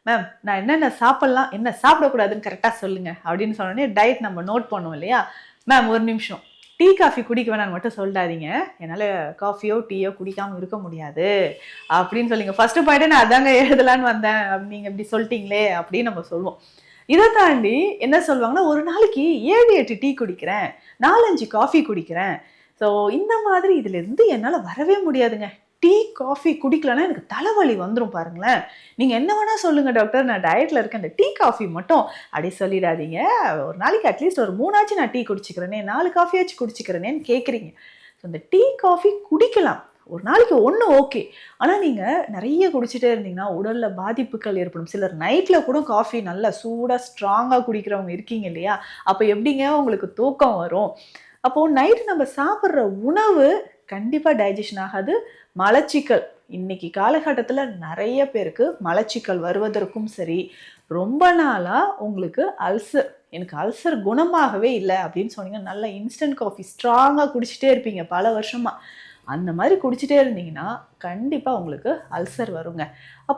Ma'am நான் என்னென்ன சாப்பிட்லாம் என்ன சாப்பிடக்கூடாதுன்னு கரெக்டாக சொல்லுங்க அப்படின்னு சொன்னோடனே டயட் நம்ம நோட் பண்ணுவோம் இல்லையா. மேம் ஒரு நிமிஷம், டீ காஃபி குடிக்க வேணான்னு மட்டும் சொல்லாதீங்க, என்னால் காஃபியோ டீயோ குடிக்காமல் இருக்க முடியாது அப்படின்னு சொல்லிங்க. ஃபர்ஸ்ட் பாயிண்ட்டே நான் அதாங்க எழுதலான்னு வந்தேன், நீங்கள் இப்படி சொல்லிட்டீங்களே அப்படின்னு நம்ம சொல்லுவோம். இதை தாண்டி என்ன சொல்லுவாங்கன்னா, ஒரு நாளைக்கு 7-8 டீ குடிக்கிறேன், 4-5 காஃபி குடிக்கிறேன். ஸோ இந்த மாதிரி இதுல இருந்து என்னால் வரவே முடியாதுங்க. டீ காஃபி குடிக்கலன்னா எனக்கு தலைவலி வந்துடும் பாருங்களேன். நீங்கள் என்ன வேணா சொல்லுங்க டாக்டர், நான் டயட்டில் இருக்கேன், இந்த டீ காஃபி மட்டும் அப்படி சொல்லிடாதீங்க. ஒரு நாளைக்கு அட்லீஸ்ட் ஒரு 3 ஆச்சு நான் டீ குடிச்சிக்கிறேனே, 4 காஃபியாச்சும் குடிச்சிக்கிறேனேன்னு கேட்குறீங்க. ஸோ இந்த டீ காஃபி குடிக்கலாம், ஒரு நாளைக்கு ஒன்று ஓகே. ஆனால் நீங்கள் நிறைய குடிச்சிட்டே இருந்தீங்கன்னா உடலில் பாதிப்புகள் ஏற்படும். சிலர் நைட்டில் கூட காஃபி நல்லா சூடாக ஸ்ட்ராங்காக குடிக்கிறவங்க இருக்கீங்க இல்லையா. அப்போ எப்படிங்க உங்களுக்கு தூக்கம் வரும்? அப்போது நைட்டு நம்ம சாப்பிட்ற உணவு கண்டிப்பாக டைஜஷன் ஆகாது. மலச்சிக்கல் இன்னைக்கு காலகட்டத்தில் நிறைய பேருக்கு மலச்சிக்கல் வருவதற்கும் சரி, ரொம்ப நாளாக உங்களுக்கு அல்சர், எனக்கு அல்சர் குணமாகவே இல்லை அப்படின்னு சொன்னீங்கன்னா, நல்ல இன்ஸ்டன்ட் காஃபி ஸ்ட்ராங்காக குடிச்சிட்டே இருப்பீங்க பல வருஷமாக. அந்த மாதிரி குடிச்சிட்டே இருந்தீங்கன்னா கண்டிப்பாக உங்களுக்கு அல்சர் வருங்க.